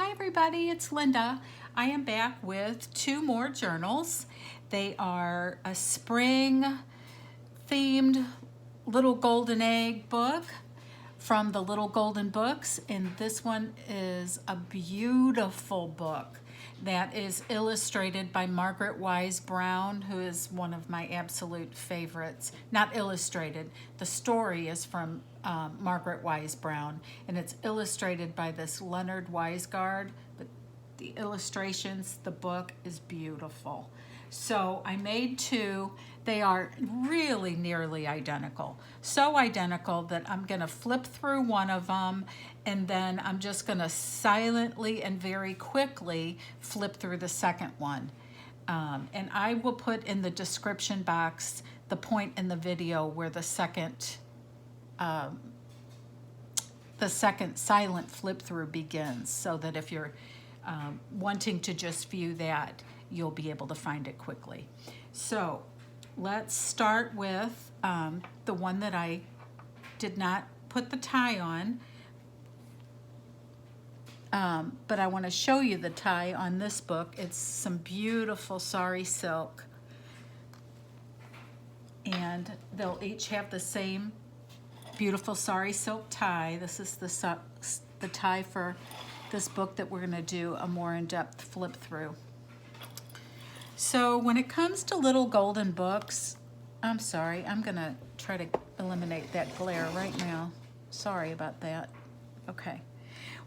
Hi everybody, it's Linda. I am back with two more journals. They are a spring themed little golden egg book from the Little Golden Books, and this one is a beautiful book that is illustrated by Margaret Wise Brown, who is one of my absolute favorites. Not illustrated, the story is from Margaret Wise Brown, and it's illustrated by this Leonard Weisgard, but the illustrations, the book is beautiful. So I made two. They are really nearly identical. So identical that I'm gonna flip through one of them, and then I'm just gonna silently and very quickly flip through the second one. And I will put in the description box the point in the video where the second silent flip through begins, so that if you're wanting to just view that, you'll be able to find it quickly. So let's start with the one that I did not put the tie on, but I want to show you the tie on this book. It's some beautiful sari silk, and they'll each have the same beautiful sari silk tie. This is the tie for this book that we're going to do a more in-depth flip through. So when it comes to Little Golden Books, I'm sorry, I'm going to try to eliminate that glare right now. Sorry about that. Okay.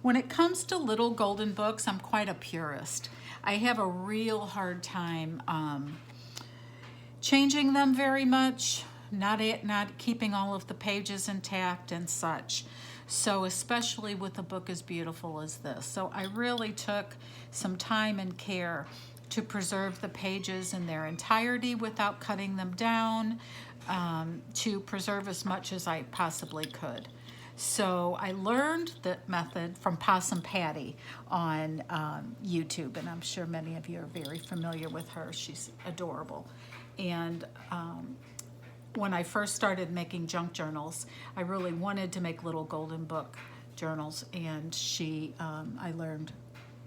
When it comes to Little Golden Books, I'm quite a purist. I have a real hard time changing them very much, not keeping all of the pages intact and such. So especially with a book as beautiful as this. So I really took some time and care to preserve the pages in their entirety without cutting them down, to preserve as much as I possibly could. So I learned that method from Possum Patty on YouTube, and I'm sure many of you are very familiar with her. She's adorable. And when I first started making junk journals, I really wanted to make Little Golden Book journals, and I learned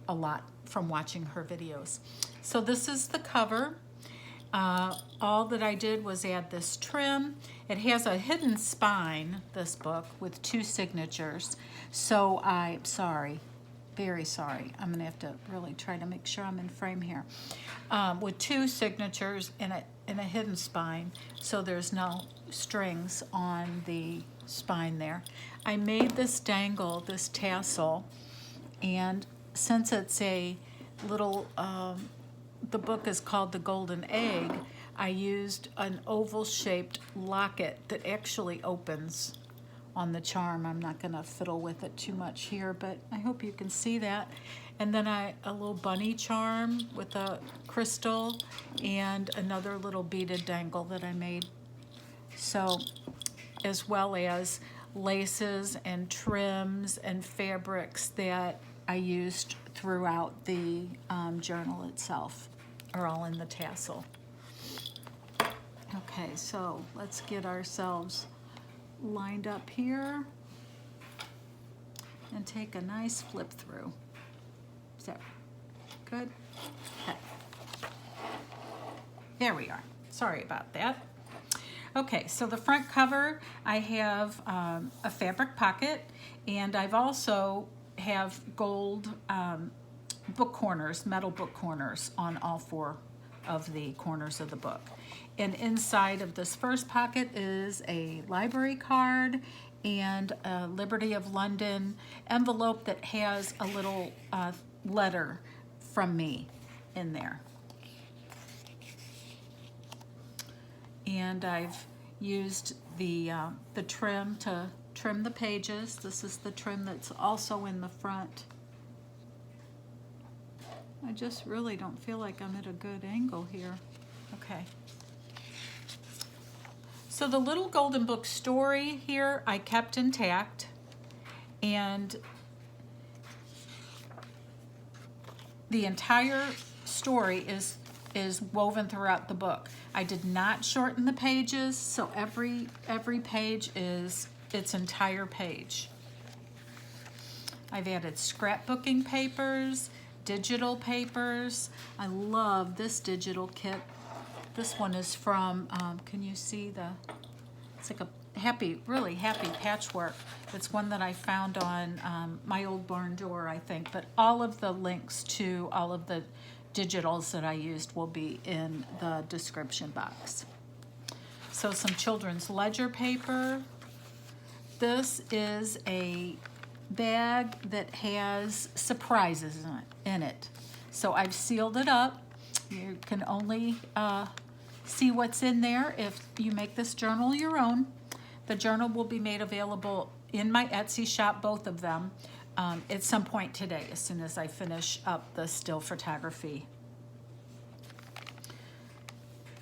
a lot from watching her videos. So this is the cover. All that I did was add this trim. It has a hidden spine, this book, with two signatures. So I'm sorry, very sorry. I'm gonna have to really try to make sure I'm in frame here. With two signatures and a hidden spine, so there's no strings on the spine there. I made this dangle, this tassel, and since it's a little, the book is called The Golden Egg, I used an oval-shaped locket that actually opens on the charm. I'm not gonna fiddle with it too much here, but I hope you can see that. And then a little bunny charm with a crystal and another little beaded dangle that I made. So, as well as laces and trims and fabrics that I used throughout the journal itself, are all in the tassel. Okay, so let's get ourselves lined up here and take a nice flip through. Is that good? Okay. There we are. Sorry about that. Okay, so the front cover, I have a fabric pocket, and I've also have gold book corners, metal book corners on all four of the corners of the book. And inside of this first pocket is a library card and a Liberty of London envelope that has a little letter from me in there. And I've used the trim to trim the pages. This is the trim that's also in the front. I just really don't feel like I'm at a good angle here. Okay. So the Little Golden Book story here I kept intact, and the entire story is woven throughout the book. I did not shorten the pages, so every page is its entire page. I've added scrapbooking papers, digital papers. I love this digital kit. This one is from, can you see it's like a really happy patchwork. It's one that I found on my old barn door, I think, but all of the links to all of the digitals that I used will be in the description box. So some children's ledger paper. This is a bag that has surprises in it. So I've sealed it up. You can only see what's in there if you make this journal your own. The journal will be made available in my Etsy shop, both of them, at some point today, as soon as I finish up the still photography.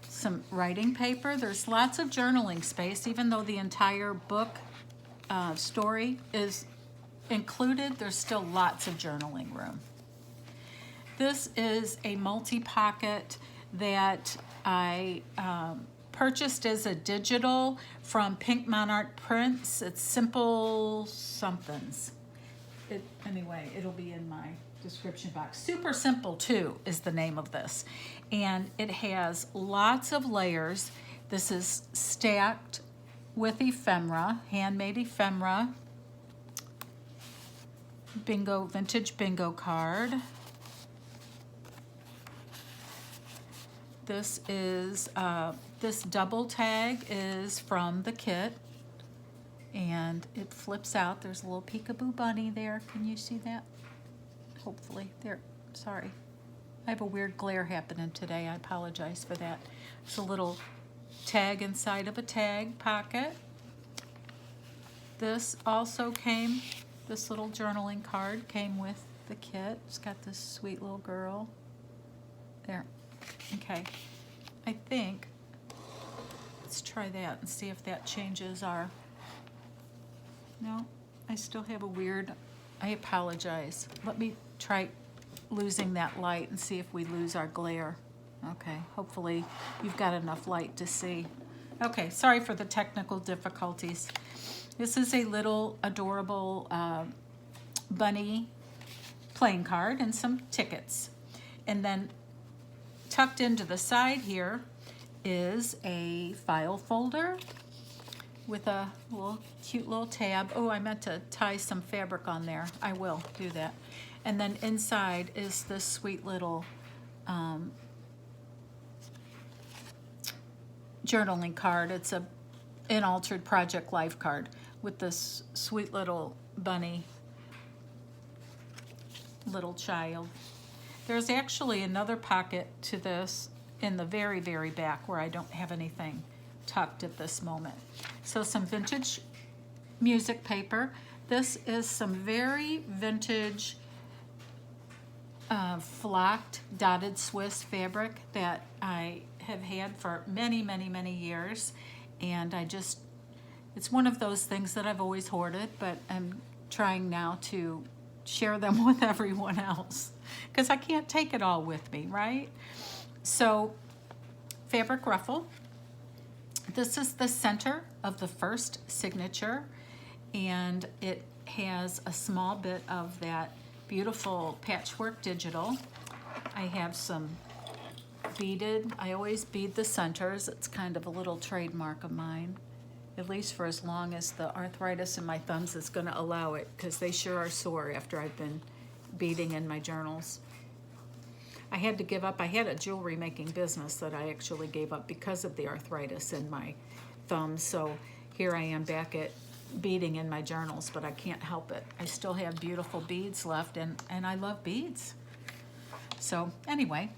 Some writing paper. There's lots of journaling space, even though the entire book story is included, there's still lots of journaling room. This is a multi-pocket that I purchased as a digital from PinkMonarchPrints. It's Simple Somethings. Anyway, it'll be in my description box. Super Simple 2 is the name of this. And it has lots of layers. This is stacked with ephemera, handmade ephemera, vintage bingo card. This is, this double tag is from the kit, and it flips out. There's a little peekaboo bunny there. Can you see that? Hopefully. There, sorry. I have a weird glare happening today. I apologize for that. It's a little tag inside of a tag pocket. This also came, this little journaling card came with the kit. It's got this sweet little girl. There. Okay. I think, let's try that and see if that changes our, no, I still have a weird, I apologize. Let me try losing that light and see if we lose our glare. Okay, hopefully you've got enough light to see. Okay, sorry for the technical difficulties. This is a little adorable bunny playing card and some tickets. And then tucked into the side here is a file folder with a cute little tab. Oh, I meant to tie some fabric on there. I will do that. And then inside is this sweet little journaling card. It's an altered Project Life card with this sweet little bunny, little child. There's actually another pocket to this in the very, very back where I don't have anything tucked at this moment. So some vintage music paper. This is some very vintage flocked dotted Swiss fabric that I have had for many, many, many years. And it's one of those things that I've always hoarded, but I'm trying now to share them with everyone else because I can't take it all with me, right? So fabric ruffle. This is the center of the first signature, and it has a small bit of that beautiful patchwork digital. I have some beaded, I always bead the centers. It's kind of a little trademark of mine, at least for as long as the arthritis in my thumbs is going to allow it, because they sure are sore after I've been beading in my journals. I had to give up. I had a jewelry making business that I actually gave up because of the arthritis in my thumbs. So here I am back at beading in my journals, but I can't help it. I still have beautiful beads left, and I love beads. So anyway,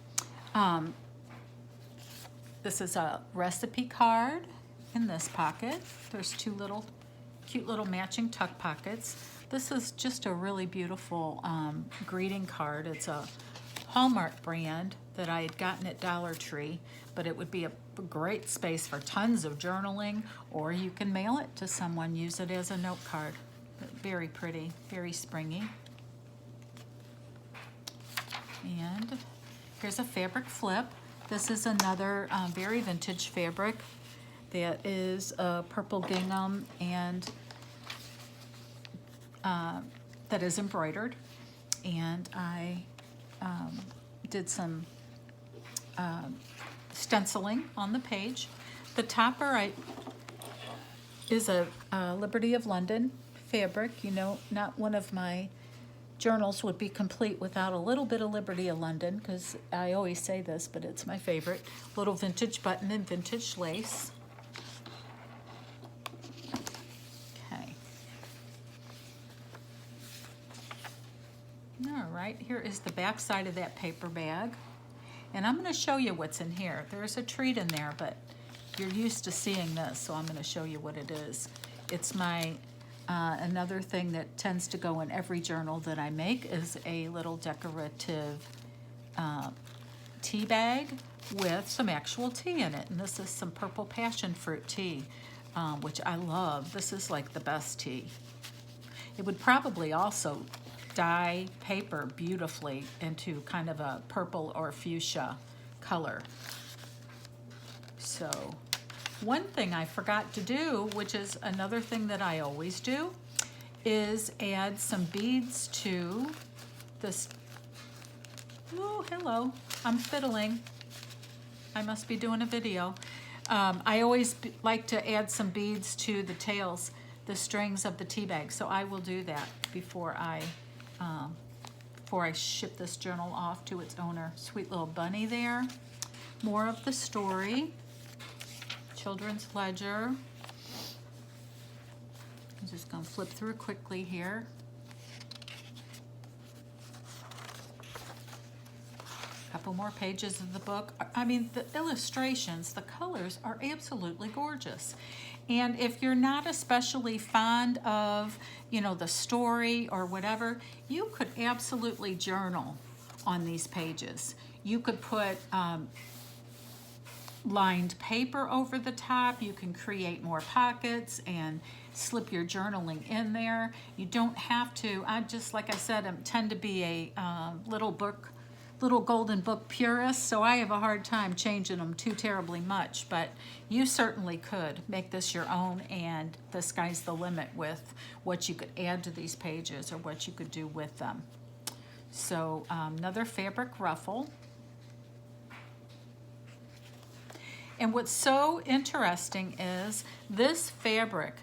this is a recipe card in this pocket. There's two little cute little matching tuck pockets. This is just a really beautiful greeting card. It's a Hallmark brand that I had gotten at Dollar Tree, but it would be a great space for tons of journaling, or you can mail it to someone, use it as a note card. But very pretty, very springy. And here's a fabric flip. This is another very vintage fabric that is purple gingham and that is embroidered, and I did some stenciling on the page. The topper is a Liberty of London fabric. You know, not one of my journals would be complete without a little bit of Liberty of London, because I always say this, but it's my favorite. Little vintage button and vintage lace. Okay. All right, here is the back side of that paper bag. And I'm going to show you what's in here. There's a treat in there, but you're used to seeing this, so I'm going to show you what it is. It's my another thing that tends to go in every journal that I make is a little decorative tea bag with some actual tea in it. And this is some purple passion fruit tea, which I love. This is like the best tea. It would probably also dye paper beautifully into kind of a purple or fuchsia color. So one thing I forgot to do, which is another thing that I always do, is add some beads to this. Oh, hello, I'm fiddling. I must be doing a video. I always like to add some beads to the tails, the strings of the tea bag. So I will do that before I ship this journal off to its owner. Sweet little bunny there. More of the story. Children's ledger. I'm just going to flip through quickly here. A couple more pages of the book. I mean, the illustrations, the colors are absolutely gorgeous. And if you're not especially fond of, you know, the story or whatever, you could absolutely journal on these pages. You could put lined paper over the top. You can create more pockets and slip your journaling in there. You don't have to. I just, like I said, I tend to be a little golden book purist, so I have a hard time changing them too terribly much, but you certainly could make this your own, and the sky's the limit with what you could add to these pages or what you could do with them. So another fabric ruffle. And what's so interesting is this fabric,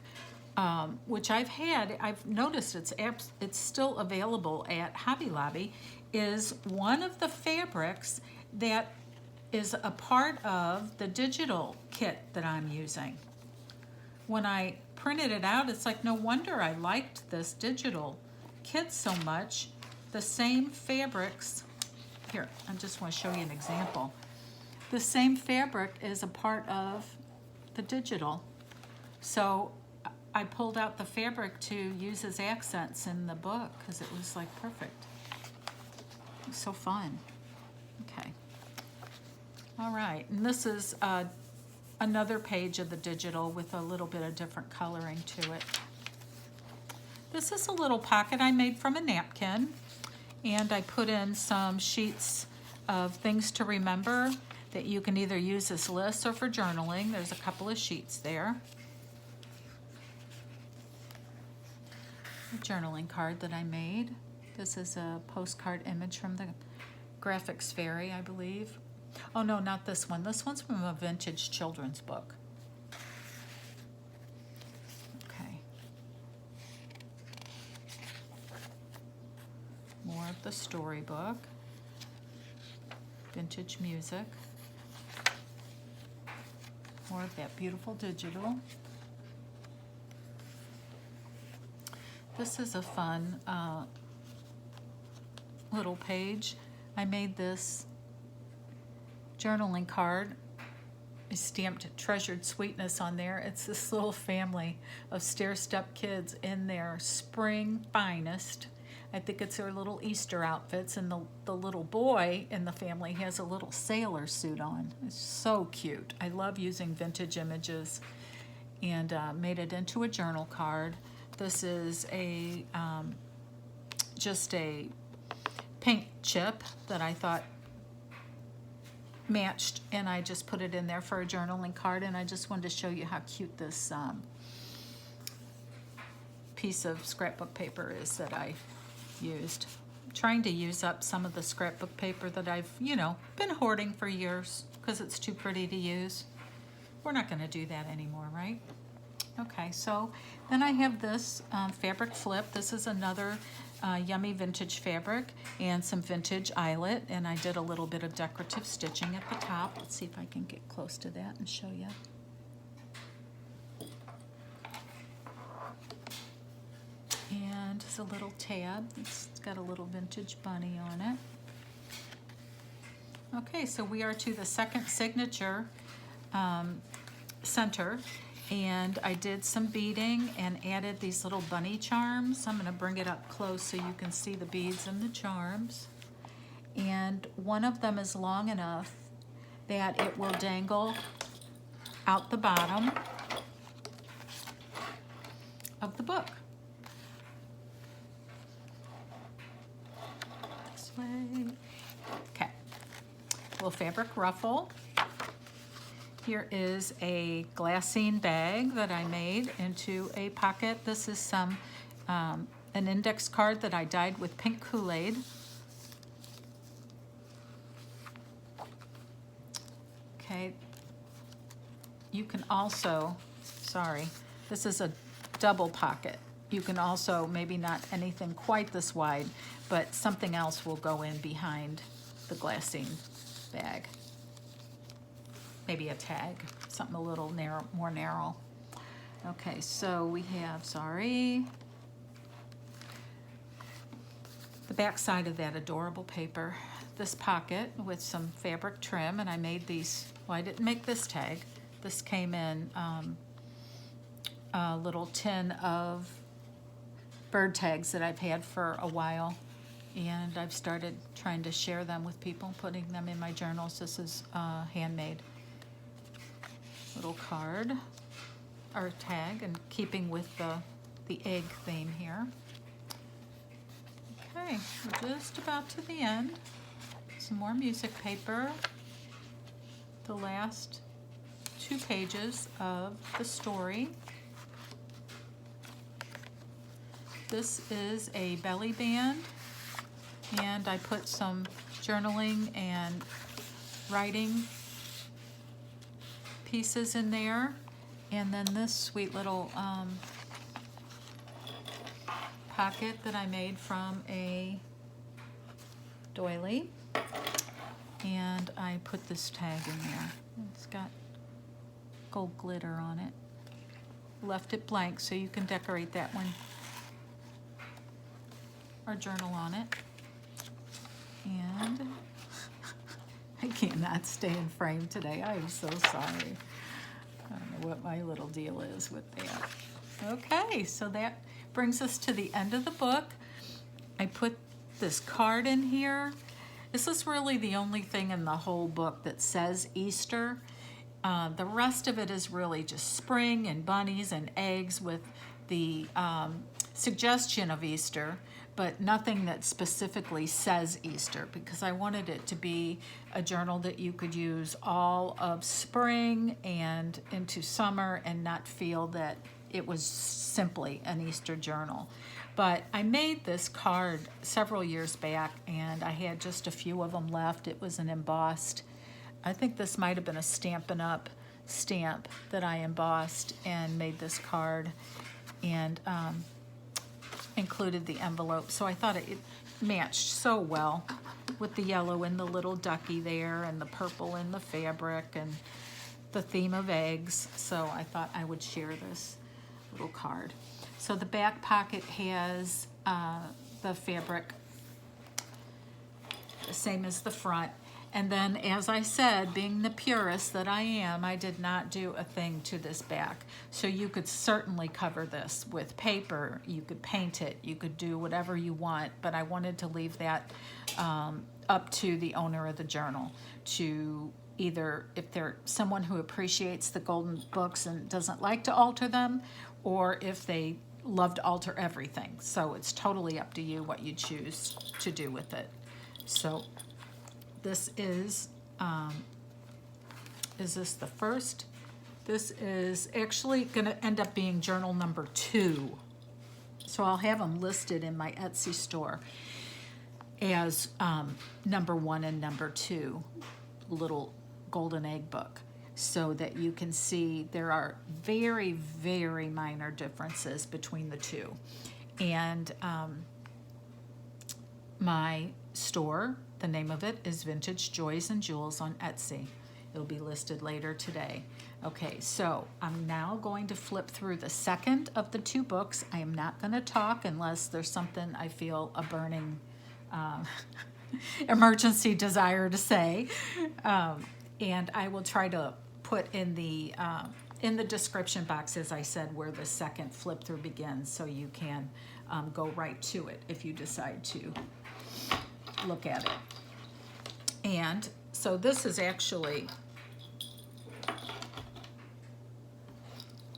which I've noticed it's still available at Hobby Lobby, is one of the fabrics that is a part of the digital kit that I'm using. When I printed it out, it's like, no wonder I liked this digital kit so much. The same fabrics, here, I just want to show you an example. The same fabric is a part of the digital. So I pulled out the fabric to use as accents in the book because it was like perfect. It was so fun. Okay. All right, and this is another page of the digital with a little bit of different coloring to it. This is a little pocket I made from a napkin, and I put in some sheets of things to remember that you can either use as lists or for journaling. There's a couple of sheets there. A journaling card that I made. This is a postcard image from the Graphics Fairy, I believe. Oh no, not this one. This one's from a vintage children's book. Okay. More of the storybook. Vintage music. More of that beautiful digital. This is a fun little page. I made this journaling card. I stamped Treasured Sweetness on there. It's this little family of stair-step kids in their spring finest. I think it's their little Easter outfits, and the little boy in the family has a little sailor suit on. It's so cute. I love using vintage images, and made it into a journal card. This is a just a paint chip that I thought matched, and I just put it in there for a journaling card, and I just wanted to show you how cute this piece of scrapbook paper is that I used. I'm trying to use up some of the scrapbook paper that I've, you know, been hoarding for years because it's too pretty to use. We're not going to do that anymore, right? Okay, so then I have this fabric flip. This is another yummy vintage fabric and some vintage eyelet, and I did a little bit of decorative stitching at the top. Let's see if I can get close to that and show you. And it's a little tab. It's got a little vintage bunny on it. Okay, so we are to the second signature center, and I did some beading and added these little bunny charms. I'm going to bring it up close so you can see the beads and the charms. And one of them is long enough that it will dangle out the bottom of the book. This way. Okay. Little fabric ruffle. Here is a glassine bag that I made into a pocket. This is some an index card that I dyed with pink Kool-Aid. Okay. You can also, sorry, this is a double pocket. You can also, maybe not anything quite this wide, but something else will go in behind the glassine bag. Maybe a tag, something a little narrow, more narrow. Okay, so we have, sorry, the back side of that adorable paper. This pocket with some fabric trim, and I made these, well, I didn't make this tag. This came in a little tin of bird tags that I've had for a while, and I've started trying to share them with people, putting them in my journals. This is handmade. Little card or tag, and keeping with the egg theme here. Okay, we're just about to the end. Some more music paper. The last 2 pages of the story. This is a belly band, and I put some journaling and writing pieces in there, and then this sweet little pocket that I made from a doily, and I put this tag in there. It's got gold glitter on it. Left it blank so you can decorate that one or journal on it. And I cannot stay in frame today. I am so sorry. I don't know what my little deal is with that. Okay, so that brings us to the end of the book. I put this card in here. This is really the only thing in the whole book that says Easter. The rest of it is really just spring and bunnies and eggs with the suggestion of Easter, but nothing that specifically says Easter, because I wanted it to be a journal that you could use all of spring and into summer and not feel that it was simply an Easter journal. But I made this card several years back, and I had just a few of them left. It was an embossed, I think this might have been a Stampin' Up! Stamp that I embossed and made this card, and included the envelope. So I thought it matched so well with the yellow and the little ducky there, and the purple in the fabric, and the theme of eggs. So I thought I would share this little card. So the back pocket has the fabric the same as the front. And then, as I said, being the purist that I am, I did not do a thing to this back. So you could certainly cover this with paper, you could paint it, you could do whatever you want, but I wanted to leave that up to the owner of the journal to either, if they're someone who appreciates the golden books and doesn't like to alter them, or if they love to alter everything. So it's totally up to you what you choose to do with it. So this is this the first? This is actually going to end up being journal number 2. So I'll have them listed in my Etsy store as number 1 and number 2 little golden egg book, so that you can see there are very, very minor differences between the two. And my store, the name of it is Vintage Joys and Jewels on Etsy. It'll be listed later today. Okay, so I'm now going to flip through the second of the 2 books. I am not going to talk unless there's something I feel a burning emergency desire to say. And I will try to put in the description box, as I said, where the second flip through begins, so you can go right to it if you decide to look at it. And so this is actually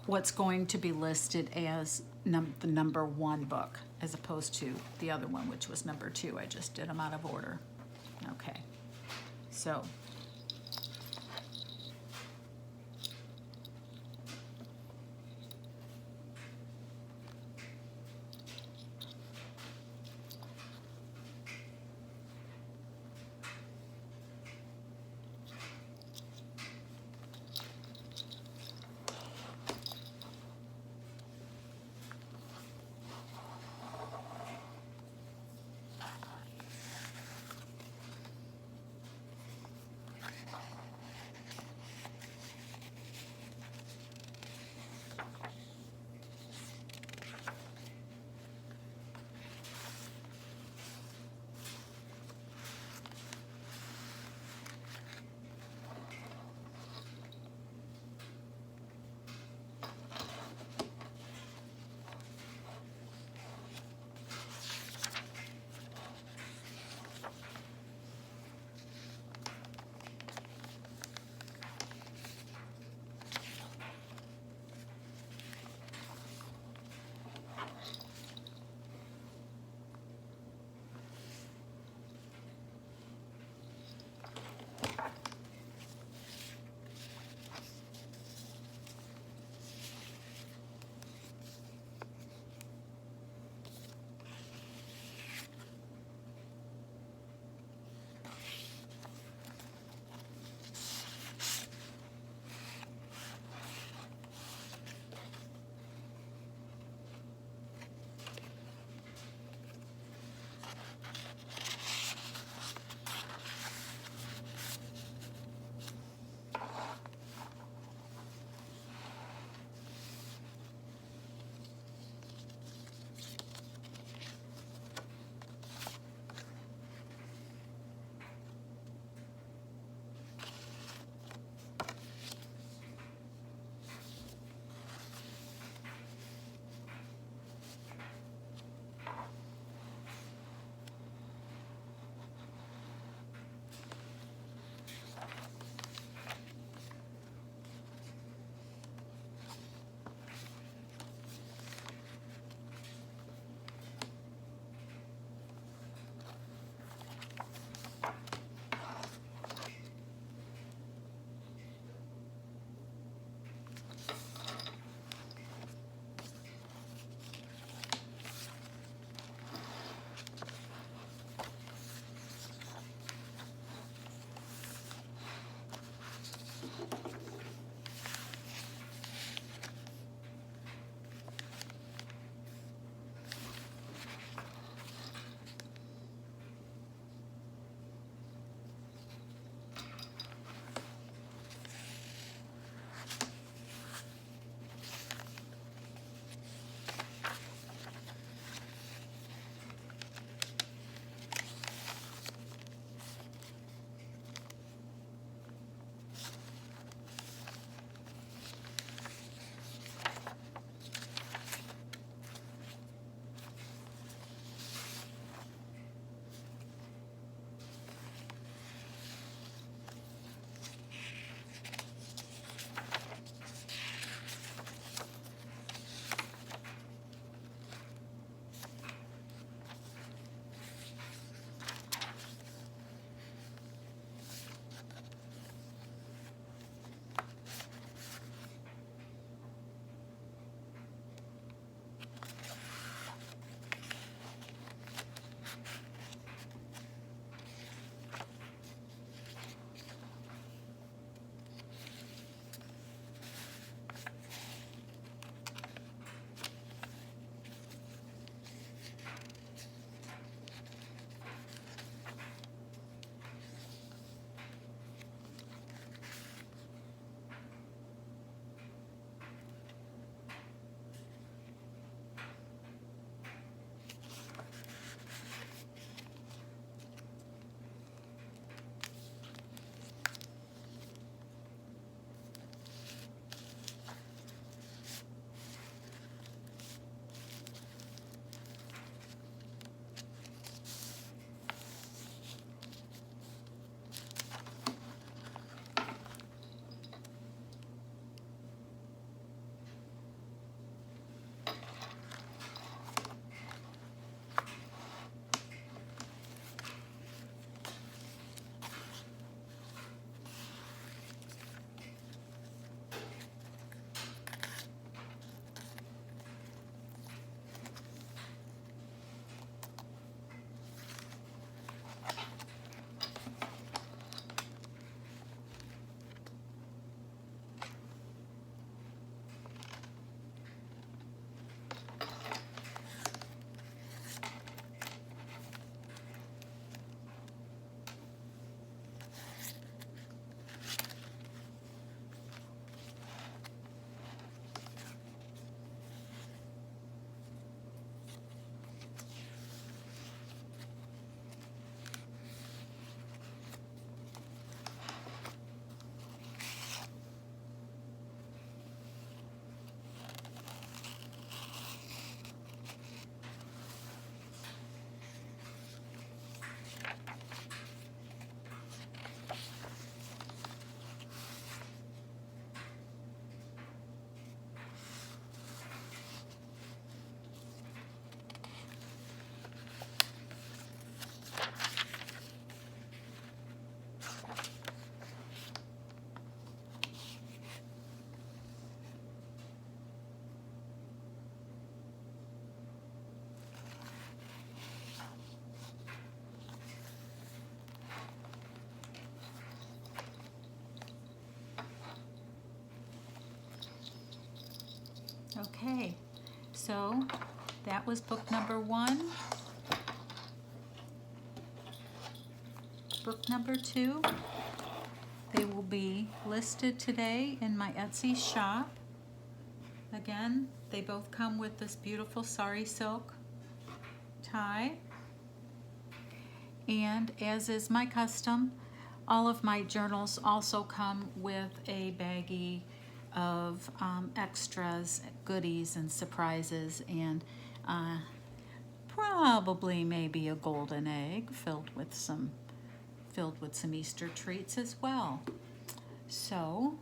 what's going to be listed as the number 1 book, as opposed to the other one, which was number 2. I just did them out of order. Okay, so Okay, so that was book number 1. Book number 2, they will be listed today in my Etsy shop. Again, they both come with this beautiful sari silk tie. And as is my custom, all of my journals also come with a baggie of extras, goodies, and surprises, and probably maybe a golden egg filled with some Easter treats as well. So,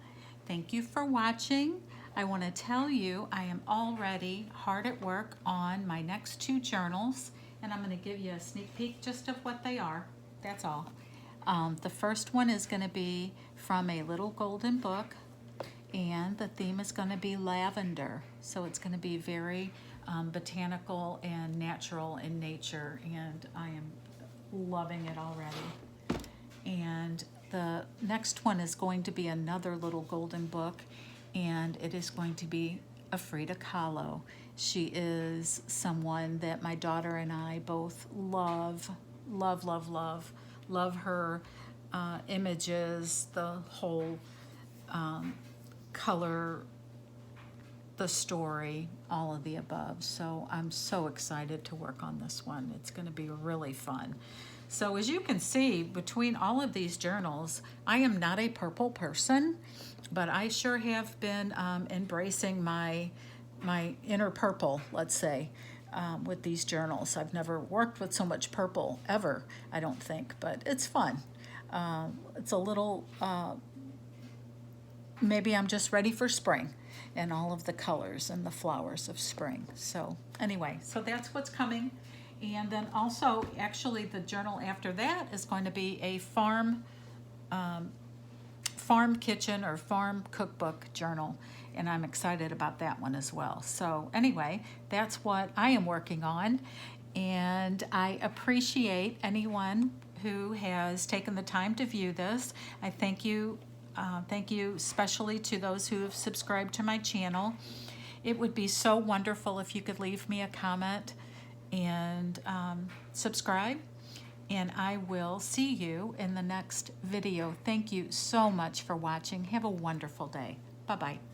thank you for watching. I want to tell you I am already hard at work on my next 2 journals, and I'm going to give you a sneak peek just of what they are. That's all. The first one is going to be from a little golden book, and the theme is going to be lavender. So it's going to be very botanical and natural in nature, and I am loving it already. And the next one is going to be another little golden book, and it is going to be Frida Kahlo. She is someone that my daughter and I both love her images, the whole color, the story, all of the above. So I'm so excited to work on this one. It's going to be really fun. So as you can see, between all of these journals, I am not a purple person, but I sure have been embracing my inner purple, let's say, with these journals. I've never worked with so much purple ever, I don't think, but it's fun. It's a little, maybe I'm just ready for spring and all of the colors and the flowers of spring. So anyway, so that's what's coming. And then also, actually, the journal after that is going to be a farm kitchen or farm cookbook journal, and I'm excited about that one as well. So anyway, that's what I am working on, and I appreciate anyone who has taken the time to view this. I thank you especially to those who have subscribed to my channel. It would be so wonderful if you could leave me a comment and subscribe, and I will see you in the next video. Thank you so much for watching. Have a wonderful day. Bye-bye.